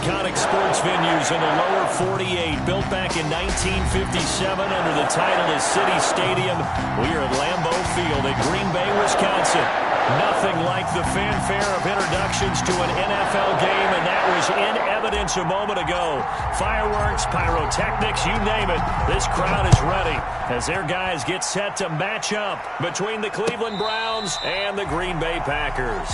iconic sports venues in the lower 48, built back in 1957 under the title of City Stadium. We are at Lambeau Field in Green Bay, Wisconsin. Nothing like the fanfare of introductions to an NFL game, and that was in evidence a moment ago. Fireworks, pyrotechnics, you name it. This crowd is ready as their guys get set to match up between the Cleveland Browns and the Green Bay Packers.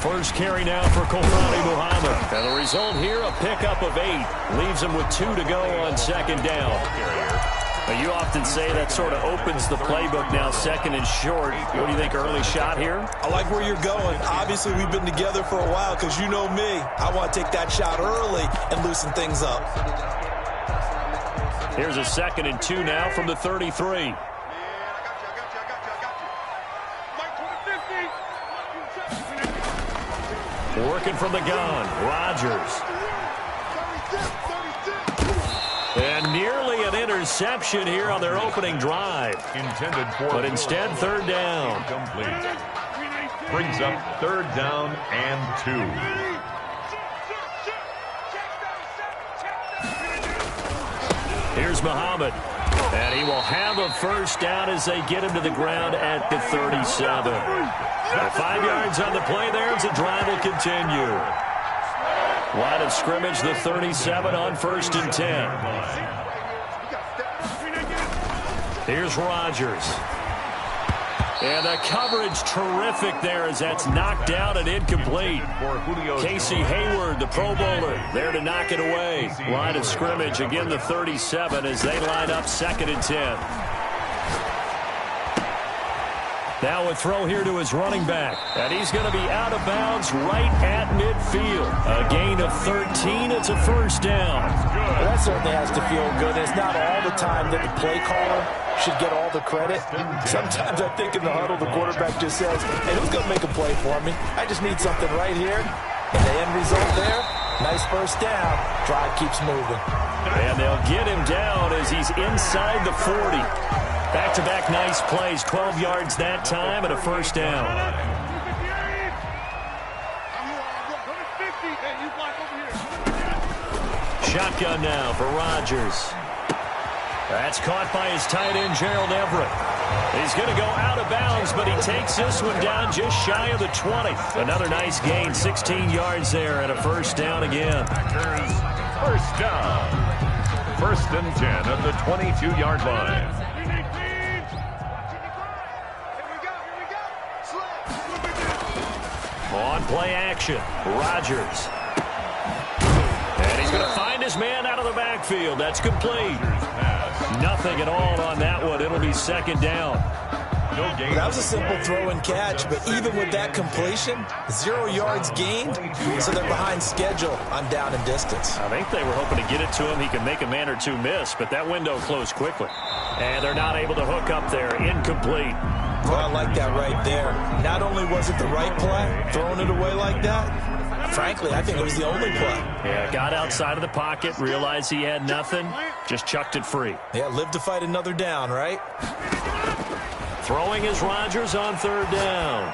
First carry now for Kolfani Muhammad. And the result here, a pickup of 8. Leaves him with 2 to go on second down. But you often say that sort of opens the playbook now, second and short. What do you think, early shot here? I like where you're going. Obviously, we've been together for a while because you know me. I want to take that shot early and loosen things up. Here's a 2nd and 2 now from the 33. Working from the gun, Rodgers. And nearly an interception here on their opening drive. But instead, 3rd down. Complete. Brings up 3rd down and 2. Here's Muhammad. And he will have a 1st down as they get him to the ground at the 37. 5 yards on the play there as the drive will continue. Line of scrimmage, the 37 on 1st and 10. Here's Rodgers. And the coverage terrific there as that's knocked down and incomplete. Casey Hayward, the Pro Bowler, there to knock it away. Line of scrimmage, again the 37 as they line up 2nd and 10. Now a throw here to his running back. And he's going to be out of bounds right at midfield. A gain of 13. It's a 1st down. Well, that certainly has to feel good. It's not all the time that the play caller should get all the credit. Sometimes I think in the huddle, the quarterback just says, hey, who's going to make a play for me? I just need something right here. And the end result there, nice 1st down. Drive keeps moving. And they'll get him down as he's inside the 40. Back-to-back nice plays, 12 yards that time and a 1st down. Shotgun now for Rodgers. That's caught by his tight end, Gerald Everett. He's going to go out of bounds, but he takes this one down just shy of the 20. Another nice gain, 16 yards there and a 1st down again. Packers, 1st down. 1st and 10 at the 22-yard line. On play action, Rodgers. And he's going to find his man out of the backfield. That's complete. Nothing at all on that one. It'll be 2nd down. That was a simple throw and catch, but even with that completion, 0 yards gained, so they're behind schedule on down and distance. I think they were hoping to get it to him. He could make a man or two miss, but that window closed quickly. And they're not able to hook up there. Incomplete. Well, I like that right there. Not only was it the right play, throwing it away like that, frankly, I think it was the only play. Yeah, got outside of the pocket, realized he had nothing, just chucked it free. Yeah, live to fight another down, right? Throwing is Rodgers on third down.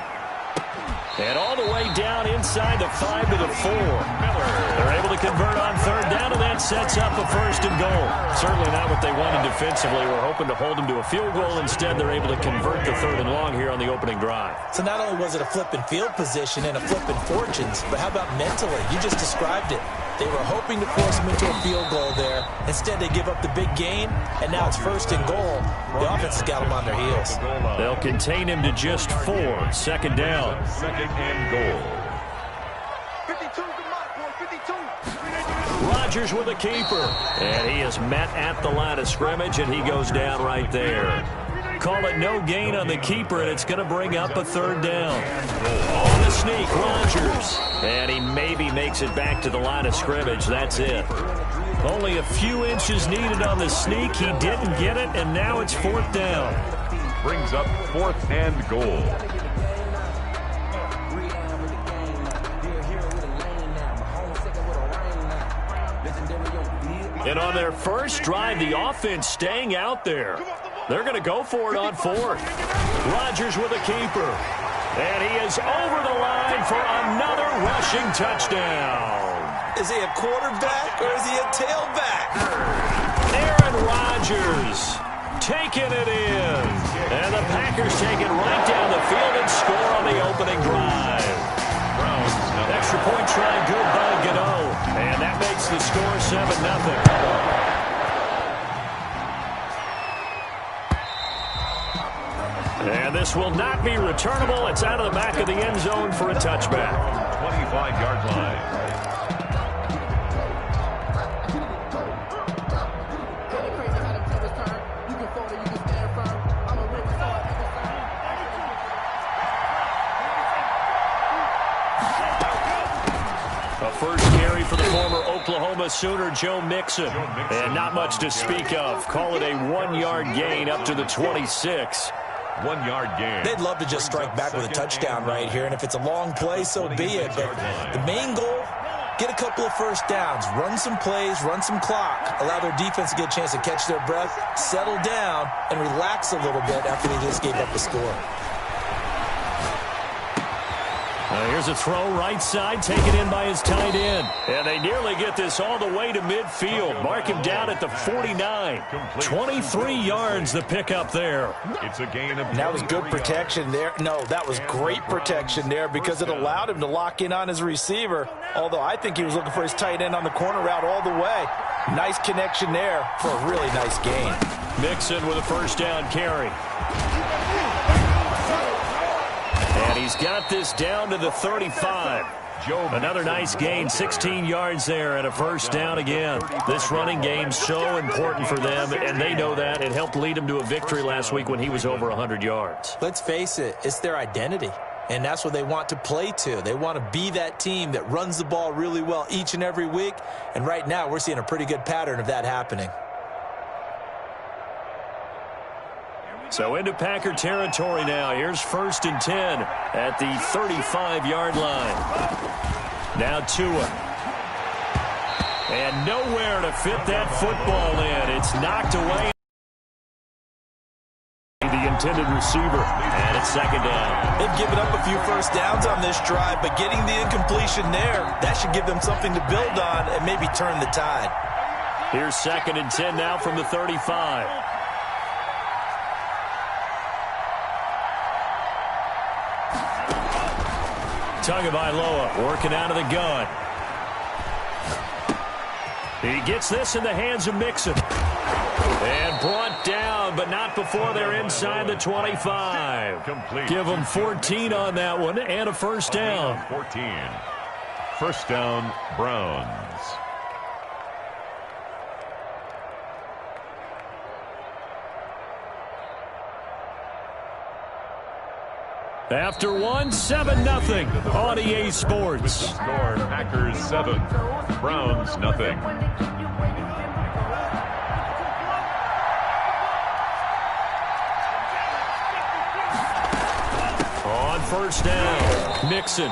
And all the way down inside the 5 to the 4. They're able to convert on third down, and that sets up a first and goal. Certainly not what they wanted defensively. We're hoping to hold them to a field goal. Instead, they're able to convert the third and long here on the opening drive. So not only was it a flipping field position and a flipping fortunes, but how about mentally? You just described it. They were hoping to force them into a field goal there. Instead, they give up the big gain, and now it's first and goal. The offense has got them on their heels. They'll contain him to just 4. Second down. Second and goal. 52, Rodgers with a keeper. And he is met at the line of scrimmage, and he goes down right there. Call it no gain on the keeper, and it's going to bring up a third down. On the sneak, Rodgers. And he maybe makes it back to the line of scrimmage. That's it. Only a few inches needed on the sneak. He didn't get it, and now it's fourth down. Brings up fourth and goal. And on their first drive, the offense staying out there. They're going to go for it on fourth. Rodgers with a keeper. And he is over the line for another rushing touchdown. Is he a quarterback or is he a tailback? Aaron Rodgers taking it in. And the Packers take it right down the field and score on the opening drive. Extra point try good by Gano. And that makes the score 7-0. And this will not be returnable. It's out of the back of the end zone for a touchback. 25-yard line. A first carry for the former Oklahoma Sooner, Joe Mixon. And not much to speak of. Call it a 1-yard gain up to the 26. 1-yard gain. They'd love to just strike back with a touchdown right here, and if it's a long play, so be it. But the main goal, get a couple of first downs, run some plays, run some clock, allow their defense to get a chance to catch their breath, settle down, and relax a little bit after they just gave up the score. Here's a throw right side, taken in by his tight end. And they nearly get this all the way to midfield. Mark him down at the 49. 23 yards the pickup there. It's a gain of. And that was good protection there. No, that was great protection there because it allowed him to lock in on his receiver. Although I think he was looking for his tight end on the corner route all the way. Nice connection there for a really nice gain. Mixon with a first down carry. And he's got this down to the 35. Another nice gain, 16 yards there and a first down again. This running game's so important for them, and they know that. It helped lead them to a victory last week when he was over 100 yards. Let's face it, it's their identity, and that's what they want to play to. They want to be that team that runs the ball really well each and every week, and right now we're seeing a pretty good pattern of that happening. So into Packer territory now. Here's first and 10 at the 35-yard line. Now Tua. And nowhere to fit that football in. It's knocked away. The intended receiver. And it's second down. They've given up a few first downs on this drive, but getting the incompletion there, that should give them something to build on and maybe turn the tide. Here's second and 10 now from the 35. Tagovailoa working out of the gun. He gets this in the hands of Mixon. And brought down, but not before they're inside the 25. Complete. Give them 14 on that one and a first down. 14. First down, Browns. After one, 7-0 on EA Sports. Score, Packers 7, Browns nothing. On first down, Mixon.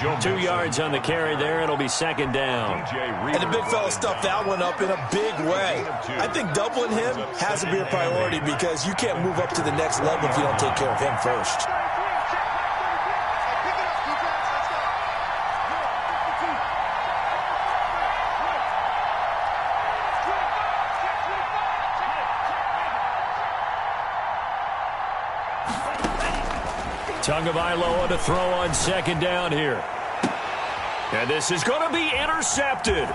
2 yards on the carry there. It'll be second down. And the big fella stuffed that one up in a big way. I think doubling him has to be a priority because you can't move up to the next level if you don't take care of him first. Tagovailoa to throw on second down here. And this is going to be intercepted.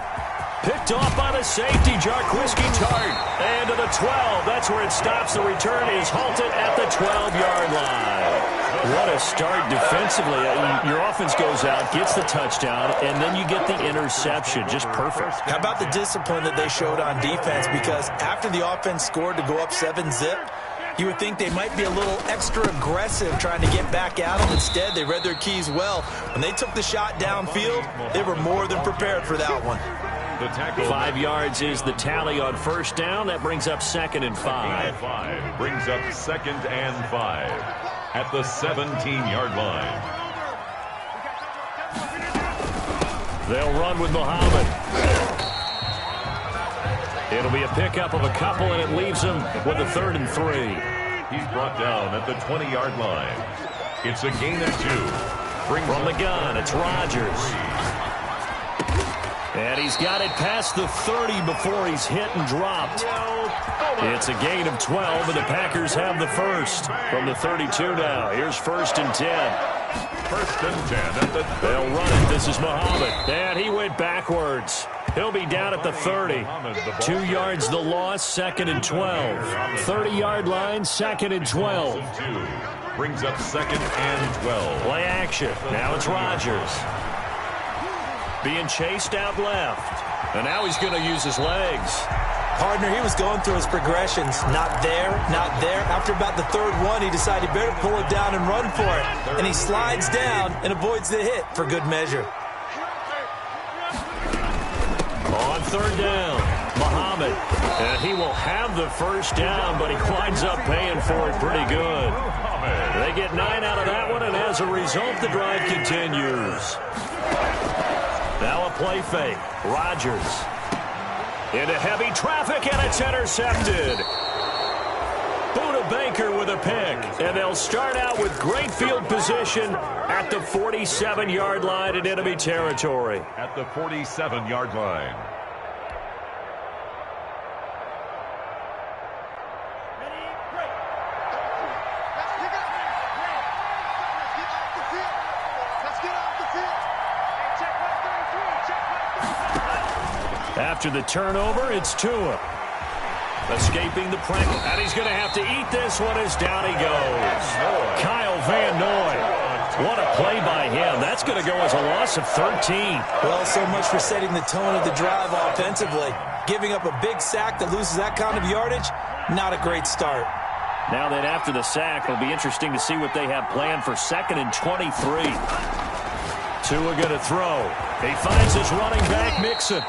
Picked off by the safety, Jarquiski Tart. And to the 12. That's where it stops. The return is halted at the 12-yard line. What a start defensively. Your offense goes out, gets the touchdown, and then you get the interception. Just perfect. How about the discipline that they showed on defense? Because after the offense scored to go up 7-zip, you would think they might be a little extra aggressive trying to get back at them. Instead, they read their keys well. When they took the shot downfield, they were more than prepared for that one. 5 yards is the tally on first down. That brings up 2nd and 5. Brings up 2nd and 5 at the 17-yard line. They'll run with Muhammad. It'll be a pickup of a couple, and it leaves them with a 3rd and 3. He's brought down at the 20-yard line. It's a gain of 2. From the gun, it's Rodgers. And he's got it past the 30 before he's hit and dropped. It's a gain of 12, and the Packers have the first. From the 32 now, here's 1st and 10. 1st and 10 at the 30. They'll run it. This is Muhammad. And he went backwards. He'll be down at the 30. 2 yards the loss, 2nd and 12. 30-yard line, 2nd and 12. Brings up 2nd and 12. Play action. Now it's Rodgers. Being chased out left. And now he's going to use his legs. Partner, he was going through his progressions. Not there, not there. After about the 3rd one, he decided he better pull it down and run for it. And he slides down and avoids the hit for good measure. On 3rd down, Muhammad. And he will have the first down, but he winds up paying for it pretty good. They get 9 out of that one, and as a result, the drive continues. Now a play fake. Rodgers. Into heavy traffic, and it's intercepted. Buda Baker with a pick. And they'll start out with great field position at the 47-yard line in enemy territory. At the 47-yard line. After the turnover, it's Tua. Escaping the pressure. And he's going to have to eat this one as down he goes. Kyle Van Noy. What a play by him. That's going to go as a loss of 13. Well, so much for setting the tone of the drive offensively. Giving up a big sack that loses that kind of yardage, not a great start. Now that after the sack, it'll be interesting to see what they have planned for 2nd and 23. Tua going to throw. He finds his running back, Mixon.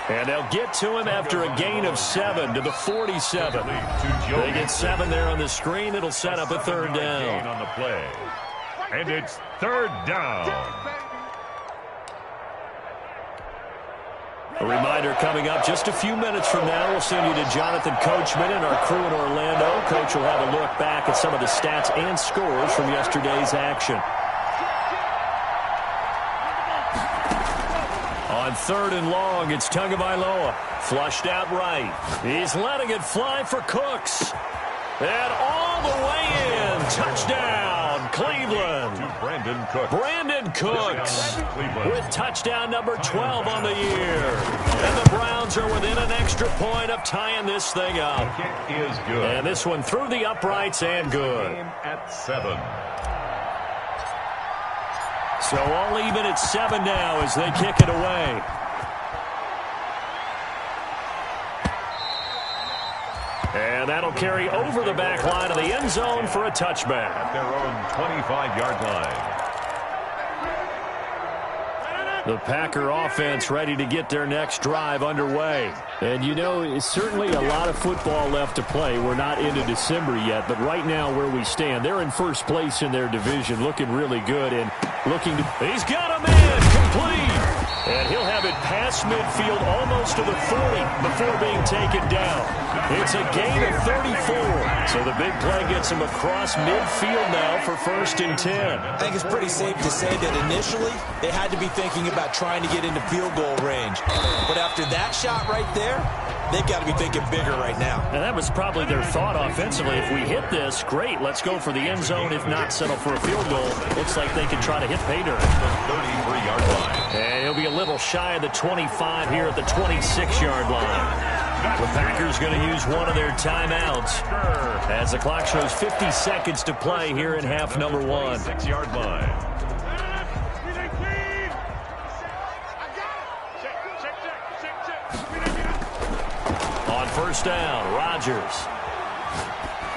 And they'll get to him after a gain of 7 to the 47. They get 7 there on the screen. It'll set up a 3rd down. On the play. And it's 3rd down. A reminder coming up just a few minutes from now. We'll send you to Jonathan Coachman and our crew in Orlando. Coach will have a look back at some of the stats and scores from yesterday's action. On 3rd and long, it's Tagovailoa. Flushed out right. He's letting it fly for Cooks. And all the way in. Touchdown, Cleveland. To Brandon Cooks. Brandon Cooks with touchdown number 12 on the year. And the Browns are within an extra point of tying this thing up. The kick is good. And this one through the uprights and good. Game at 7. So all even at 7 now as they kick it away. And that'll carry over the back line of the end zone for a touchback. At their own 25-yard line. The Packer offense ready to get their next drive underway. And, you know, it's certainly a lot of football left to play. We're not into December yet, but right now where we stand, they're in first place in their division, looking really good and looking to... He's got a man complete! And he'll have it past midfield almost to the 40 before being taken down. It's a gain of 34. So the big play gets him across midfield now for 1st and 10. I think it's pretty safe to say that initially they had to be thinking about trying to get into field goal range. But after that shot right there, they've got to be thinking bigger right now. And that was probably their thought offensively. If we hit this, great, let's go for the end zone. If not, settle for a field goal. Looks like they can try to hit pay dirt. 33-yard line. And he'll be a little shy of the 25 here at the 26-yard line. The Packers going to use one of their timeouts as the clock shows 50 seconds to play here in half number 1. 6-yard line. On 1st down, Rodgers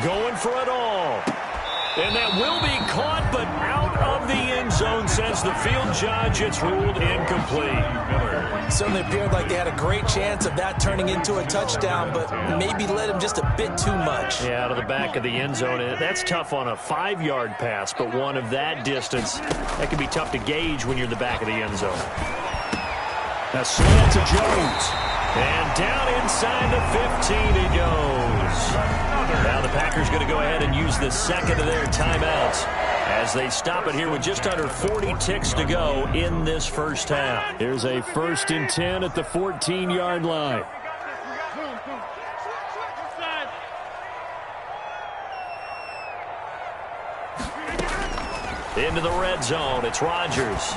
going for it all. And that will be caught, but out of the end zone, says the field judge. It's ruled incomplete. Certainly appeared like they had a great chance of that turning into a touchdown, but maybe led him just a bit too much. Yeah, out of the back of the end zone. That's tough on a 5-yard pass, but one of that distance, that can be tough to gauge when you're in the back of the end zone. A slant to Jones. And down inside the 15 he goes. Now the Packers going to go ahead and use the second of their timeouts as they stop it here with just under 40 ticks to go in this first half. Here's a 1st and 10 at the 14-yard line. Into the red zone, it's Rodgers.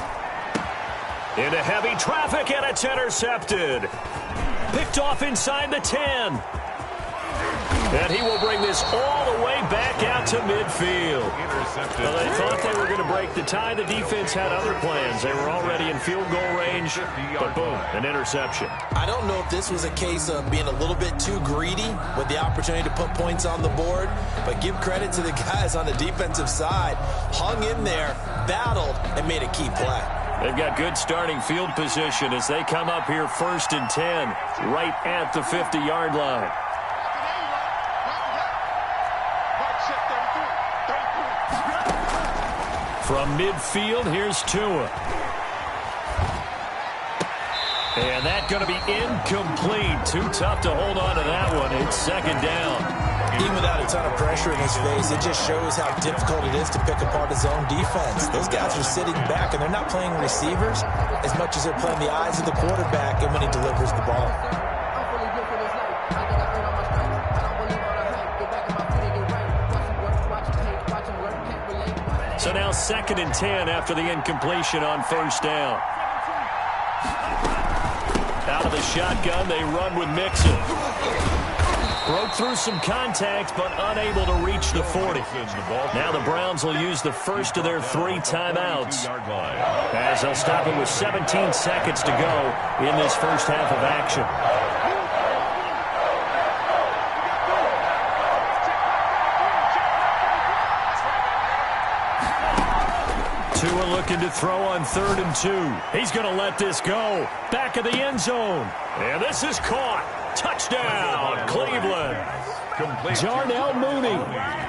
Into heavy traffic, and it's intercepted. Picked off inside the 10. And he will bring this all the way back out to midfield. Well, they thought they were going to break the tie. The defense had other plans. They were already in field goal range, but boom, an interception. I don't know if this was a case of being a little bit too greedy with the opportunity to put points on the board, but give credit to the guys on the defensive side. Hung in there, battled, and made a key play. They've got good starting field position as they come up here 1st and 10, right at the 50-yard line. From midfield, here's Tua. And that's going to be incomplete. Too tough to hold on to that one. It's 2nd down. Even without a ton of pressure in his face, it just shows how difficult it is to pick apart his own defense. Those guys are sitting back, and they're not playing receivers as much as they're playing the eyes of the quarterback and when he delivers the ball. So now 2nd and 10 after the incompletion on 1st down. Out of the shotgun, they run with Mixon. Broke through some contact, but unable to reach the 40. Now the Browns will use the first of their 3 timeouts as they'll stop it with 17 seconds to go in this first half of action. Tua looking to throw on 3rd and 2. He's going to let this go. Back of the end zone. And this is caught. Touchdown, Cleveland. Darnell Mooney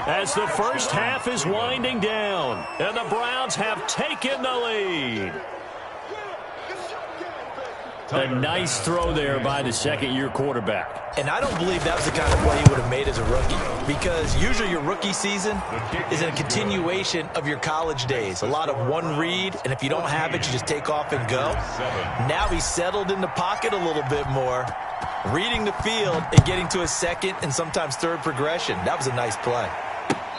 as the first half is winding down. And the Browns have taken the lead. A nice throw there by the second-year quarterback. And I don't believe that was the kind of play he would have made as a rookie, because usually your rookie season is a continuation of your college days. A lot of one read, and if you don't have it, you just take off and go. Now he's settled in the pocket a little bit more, reading the field and getting to a second and sometimes third progression. That was a nice play.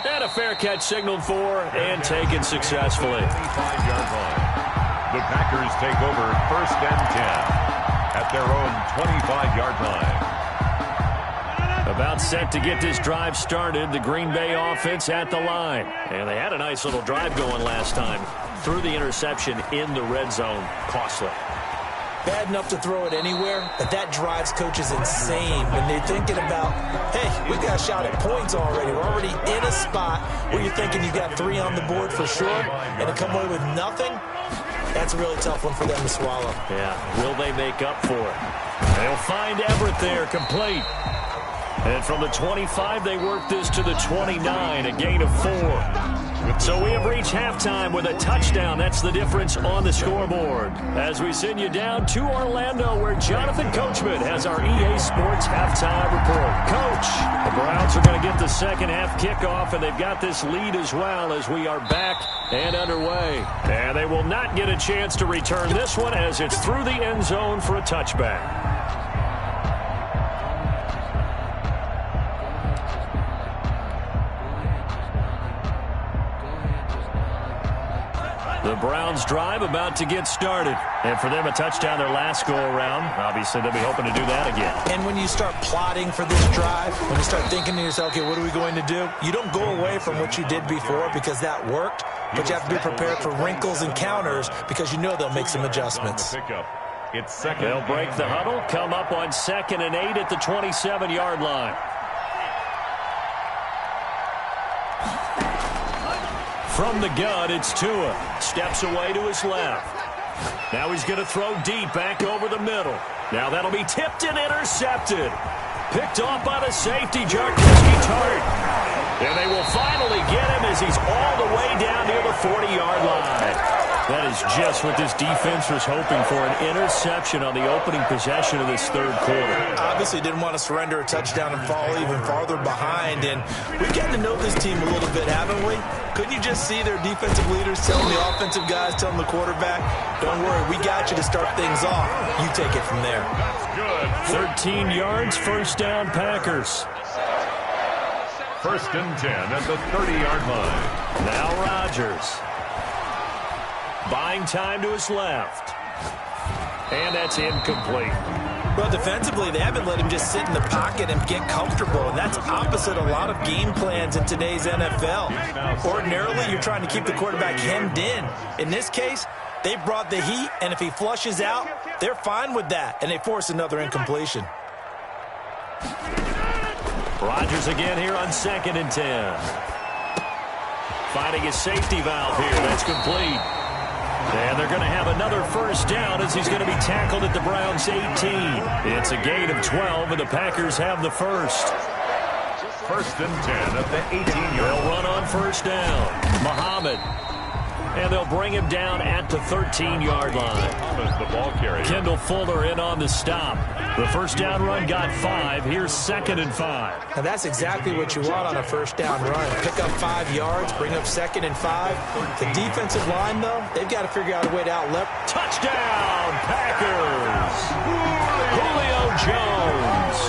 And a fair catch signaled for and taken successfully. 25-yard line. The Packers take over 1st and 10 at their own 25-yard line. About set to get this drive started, the Green Bay offense at the line. And they had a nice little drive going last time. Threw the interception in the red zone. Costly. Bad enough to throw it anywhere, but that drives coaches insane when they're thinking about, hey, we've got a shot at points already. We're already in a spot where you're thinking you've got 3 on the board for sure, and to come away with nothing, That's a really tough one for them to swallow. Yeah, will they make up for it? They'll find Everett there, complete. And from the 25, they work this to the 29, a gain of 4. So we have reached halftime with a touchdown. That's the difference on the scoreboard. As we send you down to Orlando, where Jonathan Coachman has our EA Sports halftime report. Coach, the Browns are going to get the second half kickoff, and they've got this lead as well as we are back and underway. And they will not get a chance to return this one as it's through the end zone for a touchback. The Browns drive about to get started. And for them, a touchdown their last go-around. Obviously, they'll be hoping to do that again. And when you start plotting for this drive, when you start thinking to yourself, okay, what are we going to do? You don't go away from what you did before because that worked, but you have to be prepared for wrinkles and counters because you know they'll make some adjustments. It's second. They'll break the huddle, come up on 2nd and 8 at the 27-yard line. From the gun, it's Tua. Steps away to his left. Now he's going to throw deep back over the middle. Now that'll be tipped and intercepted. Picked off by the safety, Jarkiski Tart. And they will finally get him as he's all the way down near the 40-yard line. That is just what this defense was hoping for, an interception on the opening possession of this third quarter. Obviously didn't want to surrender a touchdown and fall even farther behind, and we've gotten to know this team a little bit, haven't we? Couldn't you just see their defensive leaders telling the offensive guys, telling the quarterback, don't worry, we got you to start things off. You take it from there. 13 yards, first down, Packers. 1st and 10 at the 30-yard line. Now Rodgers. Buying time to his left. And that's incomplete. Well, defensively, they haven't let him just sit in the pocket and get comfortable, and that's opposite a lot of game plans in today's NFL. Ordinarily, you're trying to keep the quarterback hemmed in. In this case, they brought the heat, and if he flushes out, they're fine with that, and they force another incompletion. Rodgers again here on 2nd and 10. Finding his safety valve here. That's complete. And they're going to have another first down as he's going to be tackled at the Browns' 18. It's a gain of 12, and the Packers have the first. 1st and 10 at the 18-yard. They'll run on first down. Muhammad. And they'll bring him down at the 13-yard line. The ball carrier. Kendall Fuller in on the stop. The first down run got 5. Here's 2nd and 5. Now that's exactly what you want on a first down run. Pick up 5 yards, bring up 2nd and 5. The defensive line, though, they've got to figure out a way to outlet. Touchdown, Packers! Julio Jones.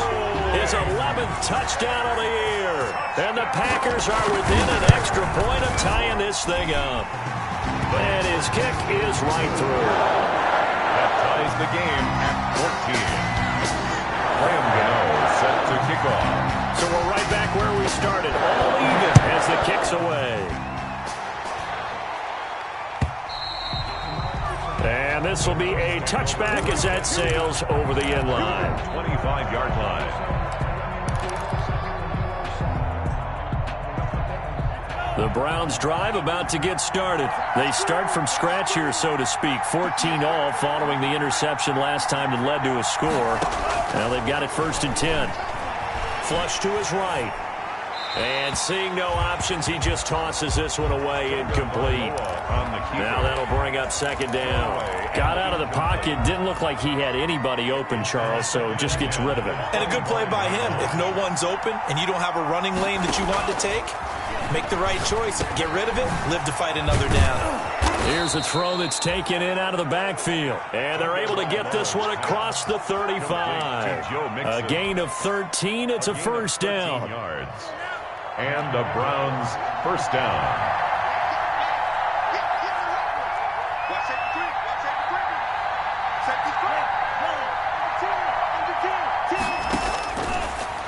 His 11th touchdown of the year. And the Packers are within an extra point of tying this thing up. And his kick is right through. That ties the game at 14. Graham Gano set to kick off. So we're right back where we started, all even as the kick's away. And this will be a touchback as that sails over the end line. 25-yard line. The Browns drive about to get started. They start from scratch here, so to speak. 14-all following the interception last time that led to a score. Now they've got it 1st and 10. Flush to his right. And seeing no options, he just tosses this one away, incomplete. Now that'll bring up 2nd down. Got out of the pocket. Didn't look like he had anybody open, Charles, so just gets rid of it. And a good play by him. If no one's open and you don't have a running lane that you want to take, make the right choice. Get rid of it. Live to fight another down. Here's a throw that's taken in out of the backfield. And they're able to get this one across the 35. A gain of 13. It's a first down. And the Browns first down.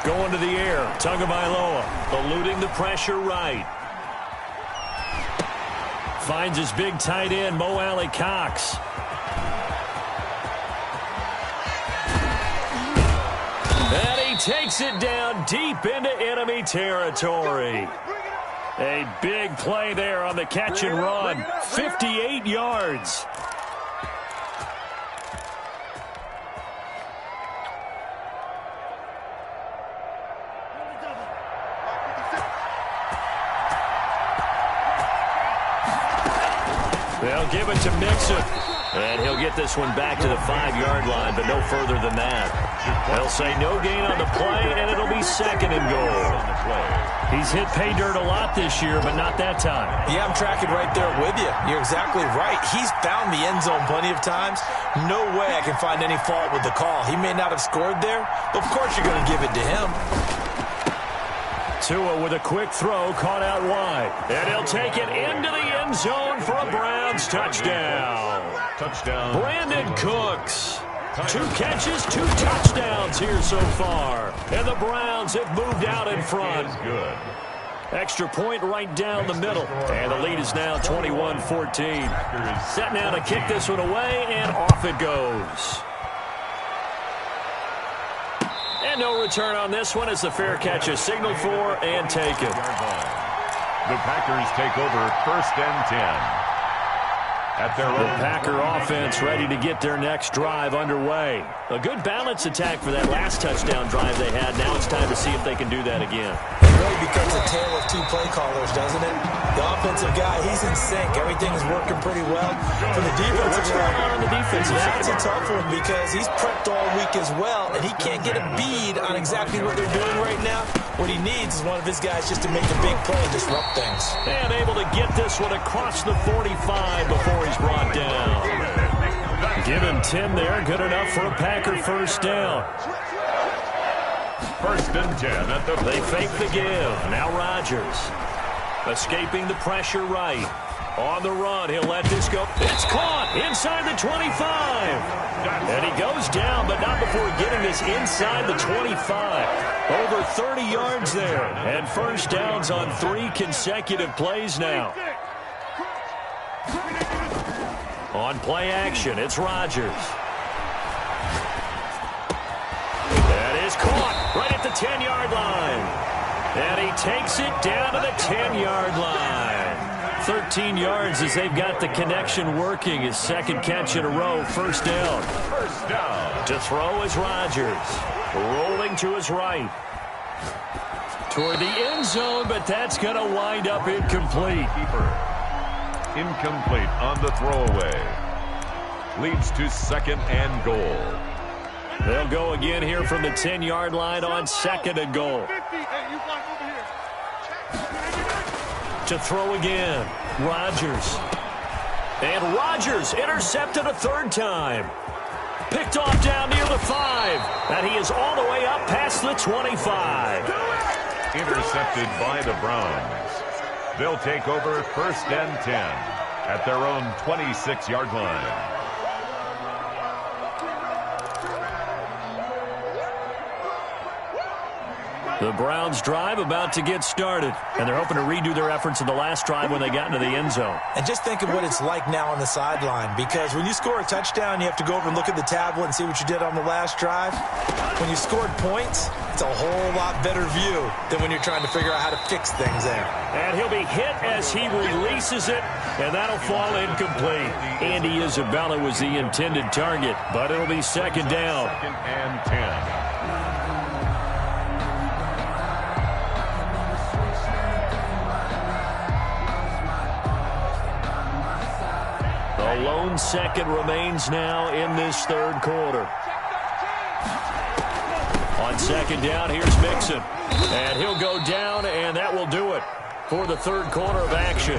Going to the air. Tagovailoa eluding the pressure right. Finds his big tight end, Mo Alley Cox. And he takes it down deep into enemy territory. A big play there on the catch and run. 58 yards. They'll give it to Mixon. And he'll get this one back to the 5-yard line, but no further than that. They'll say no gain on the play, and it'll be 2nd and goal. He's hit pay dirt a lot this year, but not that time. Yeah, I'm tracking right there with you. You're exactly right. He's found the end zone plenty of times. No way I can find any fault with the call. He may not have scored there, but of course you're going to give it to him. Tua with a quick throw, caught out wide. And he'll take it into the end zone for a Browns touchdown. Brandon Cooks. 2 catches, 2 touchdowns here so far. And the Browns have moved out in front. Extra point right down the middle. And the lead is now 21-14. Set now to kick this one away, and off it goes. And no return on this one as the fair catch is signaled for and taken. The Packers take over 1st and 10. At their the Packer offense ready to get their next drive underway. A good balance attack for that last touchdown drive they had. Now it's time to see if they can do that again. It really becomes a tale of 2 play callers, doesn't it? The offensive guy, he's in sync. Everything is working pretty well. For the defensive side, on the defensive side, that's a tough one because he's prepped all week as well, and he can't get a bead on exactly what they're doing right now. What he needs is one of his guys just to make a big play and disrupt things. And able to get this one across the 45 before he's brought down. Give him 10 there. Good enough for a Packer 1st down. 1st and 10 at the... They fake the give. Now Rodgers. Escaping the pressure right. On the run, he'll let this go. It's caught inside the 25. And he goes down, but not before getting this inside the 25. Over 30 yards there. And 1st downs on 3 consecutive plays now. On play action, it's Rodgers. That is caught right at the 10-yard line. And he takes it down to the 10-yard line. 13 yards as they've got the connection working. His 2nd catch in a row, 1st down. To throw is Rodgers. Rolling to his right. Toward the end zone, but that's going to wind up incomplete. Incomplete on the throwaway. Leads to 2nd and goal. They'll go again here from the 10-yard line on 2nd and goal. To throw again, Rodgers. And Rodgers intercepted a 3rd time. Picked off down near the 5. And he is all the way up past the 25. Intercepted by the Browns. They'll take over 1st and 10 at their own 26-yard line. The Browns drive about to get started, and they're hoping to redo their efforts in the last drive when they got into the end zone. And just think of what it's like now on the sideline, because when you score a touchdown, you have to go over and look at the tablet and see what you did on the last drive. When you scored points, it's a whole lot better view than when you're trying to figure out how to fix things there. And he'll be hit as he releases it, and that'll fall incomplete. Andy Isabella was the intended target, but it'll be 2nd down. 2nd and 10. A lone 2nd remains now in this 3rd quarter. On 2nd down, here's Mixon. And he'll go down, and that will do it for the 3rd quarter of action.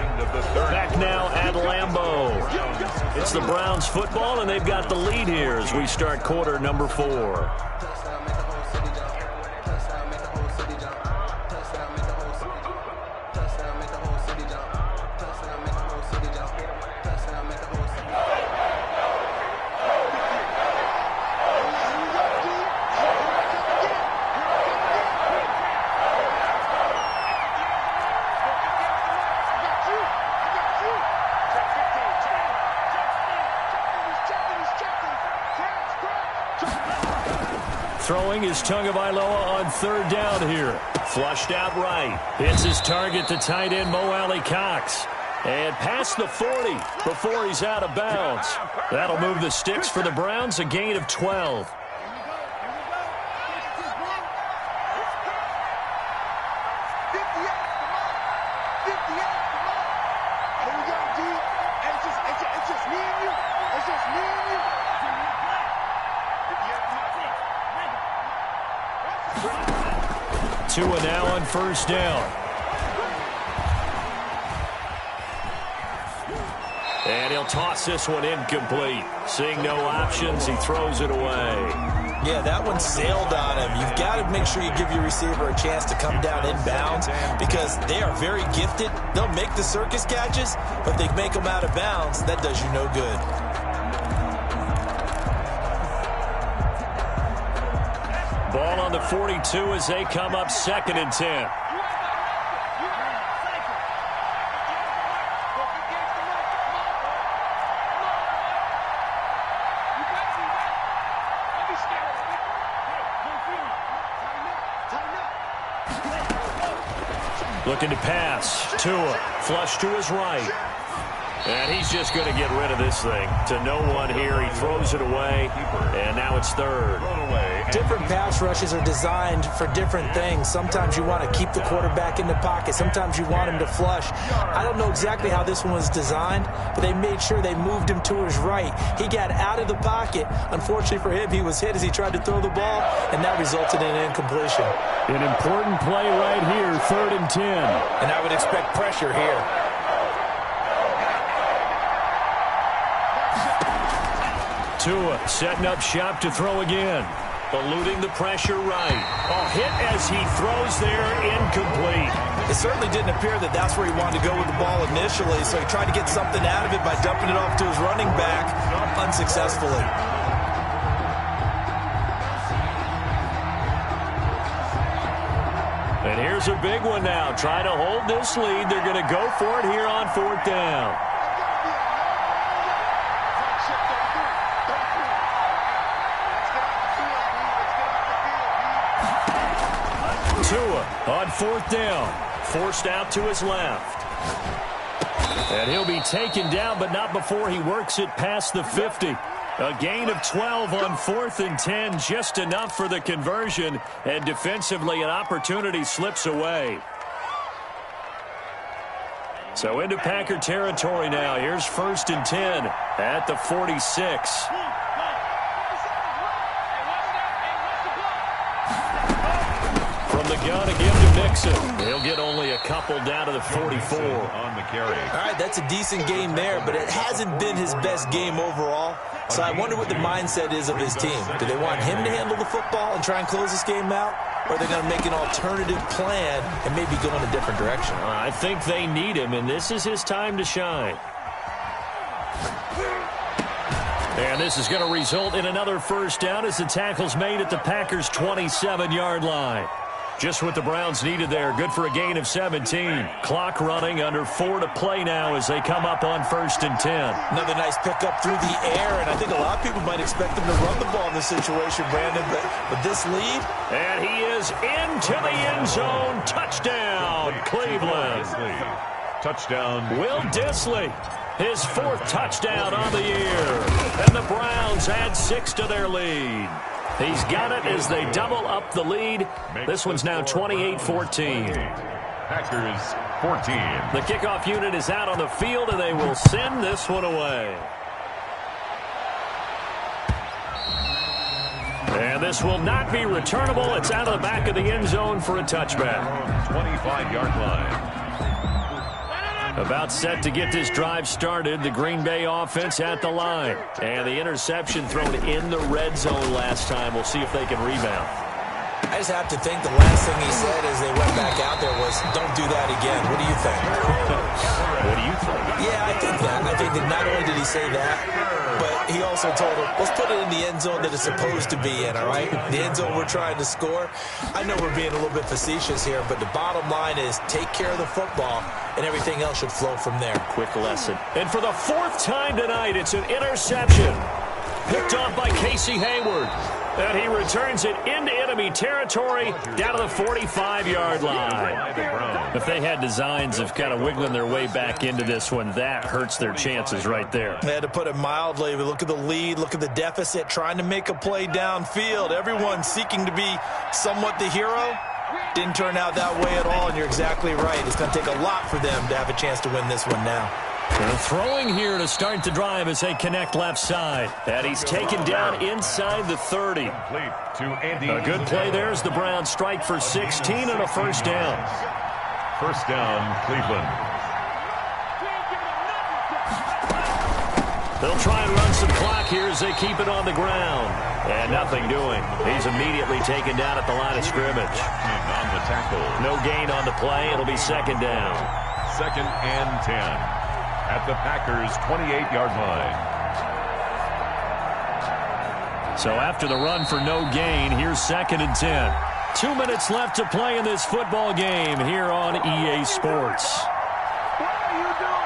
Back now at Lambeau. It's the Browns football, and they've got the lead here as we start quarter number 4. Throwing is Tagovailoa on 3rd down here. Flushed out right. It's his target, the tight end, Mo Alley Cox. And past the 40 before he's out of bounds. That'll move the sticks for the Browns, a gain of 12. Tua now on first down. And he'll toss this one incomplete. Seeing no options, he throws it away. Yeah, that one sailed on him. You've got to make sure you give your receiver a chance to come down inbounds because they are very gifted. They'll make the circus catches, but if they make them out of bounds, that does you no good. Ball on the 42 as they come up 2nd and 10. Looking to pass. Tua, flush to his right. And he's just going to get rid of this thing. To no one here. He throws it away. And now it's 3rd. Different pass rushes are designed for different things. Sometimes you want to keep the quarterback in the pocket. Sometimes you want him to flush. I don't know exactly how this one was designed, but they made sure they moved him to his right. He got out of the pocket. Unfortunately for him, he was hit as he tried to throw the ball, and that resulted in an incompletion. An important play right here, 3rd and 10. And I would expect pressure here. Tua setting up shop to throw again. Eluding the pressure right. A hit as he throws there, incomplete. It certainly didn't appear that that's where he wanted to go with the ball initially, so he tried to get something out of it by dumping it off to his running back unsuccessfully. And here's a big one now. Trying to hold this lead. They're going to go for it here on 4th down. Tua on 4th down. Forced out to his left. And he'll be taken down, but not before he works it past the 50. A gain of 12 on 4th and 10, just enough for the conversion. And defensively, an opportunity slips away. So into Packer territory now. Here's 1st and 10 at the 46. The gun again to Mixon. He'll get only a couple down to the 44. On the carry. All right, that's a decent game there, but it hasn't been his best game overall. So I wonder what the mindset is of his team. Do they want him to handle the football and try and close this game out? Or are they going to make an alternative plan and maybe go in a different direction? I think they need him, and this is his time to shine. And this is going to result in another 1st down as the tackle's made at the Packers' 27-yard line. Just what the Browns needed there. Good for a gain of 17. Clock running, under 4 to play now as they come up on 1st and 10. Another nice pickup through the air, and I think a lot of people might expect them to run the ball in this situation, Brandon, but with this lead. And he is into the end zone. Touchdown, Cleveland. Touchdown. Will Dissly, his 4th touchdown on the year. And the Browns add 6 to their lead. He's got it as they double up the lead. This one's now 28-14. Packers 14. The kickoff unit is out on the field, and they will send this one away. And this will not be returnable. It's out of the back of the end zone for a touchback. 25-yard line. About set to get this drive started. The Green Bay offense at the line. And the interception thrown in the red zone last time. We'll see if they can rebound. I just have to think the last thing he said as they went back out there was, don't do that again. What do you think? What do you think? Yeah, I think that. I think that not only did he say that, but he also told him, let's put it in the end zone that it's supposed to be in, all right? The end zone we're trying to score. I know we're being a little bit facetious here, but the bottom line is take care of the football, and everything else should flow from there. Quick lesson. And for the 4th time tonight, it's an interception. Picked off by Casey Hayward. And he returns it into enemy territory down to the 45-yard line. If they had designs of kind of wiggling their way back into this one, that hurts their chances right there. They had to put it mildly. But look at the lead. Look at the deficit. Trying to make a play downfield. Everyone seeking to be somewhat the hero. Didn't turn out that way at all, and you're exactly right. It's going to take a lot for them to have a chance to win this one now. They're throwing here to start the drive as they connect left side. And he's taken down inside the 30. A good play there as the Browns strike for 16 and a first down. First down, Cleveland. They'll try and run some clock here as they keep it on the ground. And nothing doing. He's immediately taken down at the line of scrimmage. On the tackle. No gain on the play. It'll be second down. Second and 10 at the Packers' 28-yard line. So after the run for no gain, here's second and 10. 2 minutes left to play in this football game here on EA Sports. What are you doing?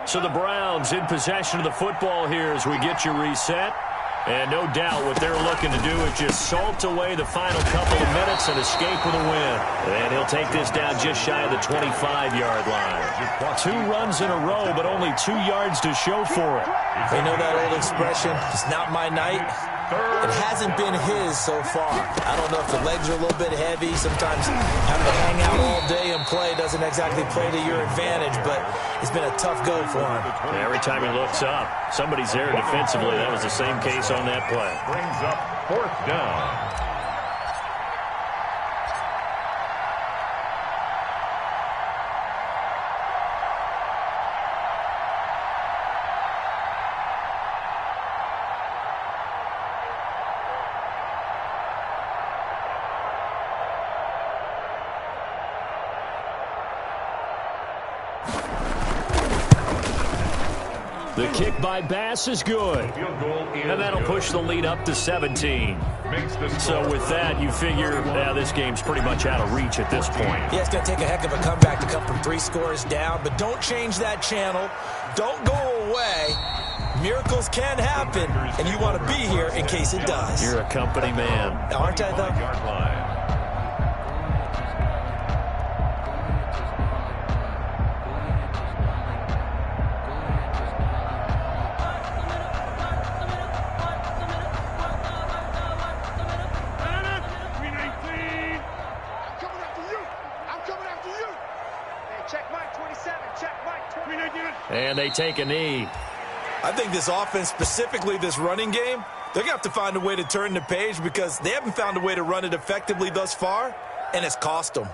So the Browns in possession of the football here as we get you reset. And no doubt what they're looking to do is just salt away the final couple of minutes and escape with a win. And he'll take this down just shy of the 25-yard line. 2 runs in a row, but only 2 yards to show for it. You know that old expression, it's not my night? It hasn't been his so far. I don't know if the legs are a little bit heavy. Sometimes having to hang out all day and play doesn't exactly play to your advantage, but it's been a tough go for him. Every time he looks up, somebody's there defensively. That was the same case on that play. Brings up fourth down. The kick by Bass is good. And that'll push the lead up to 17. So with that, you figure this game's pretty much out of reach at this point. Yeah, it's going to take a heck of a comeback to come from 3 scores down, but don't change that channel. Don't go away. Miracles can happen, and you want to be here in case it does. You're a company man. Aren't I, though? And they take a knee. I think this offense, specifically this running game, they're going to have to find a way to turn the page because they haven't found a way to run it effectively thus far, and it's cost them.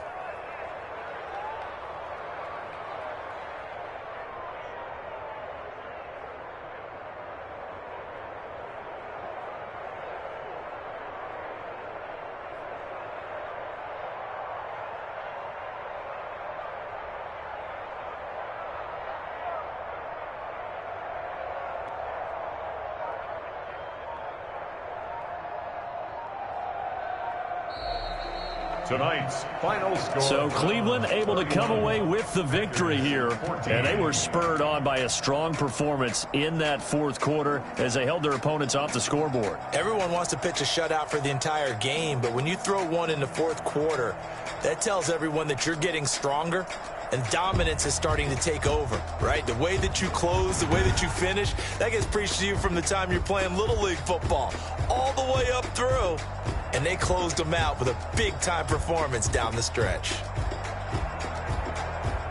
Tonight's final score. So Cleveland able to come away with the victory here. And they were spurred on by a strong performance in that fourth quarter as they held their opponents off the scoreboard. Everyone wants to pitch a shutout for the entire game, but when you throw one in the fourth quarter, that tells everyone that you're getting stronger and dominance is starting to take over, right? The way that you close, the way that you finish, that gets preached to you from the time you're playing Little League football all the way up through. And they closed them out with a big-time performance down the stretch.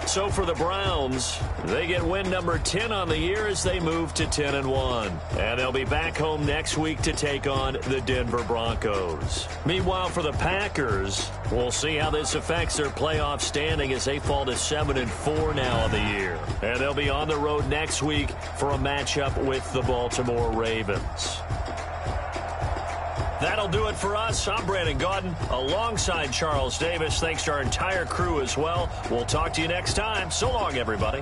So for the Browns, they get win number 10 on the year as they move to 10-1. And they'll be back home next week to take on the Denver Broncos. Meanwhile, for the Packers, we'll see how this affects their playoff standing as they fall to 7-4 now on the year. And they'll be on the road next week for a matchup with the Baltimore Ravens. That'll do it for us. I'm Brandon Gaudin alongside Charles Davis. Thanks to our entire crew as well. We'll talk to you next time. So long, everybody.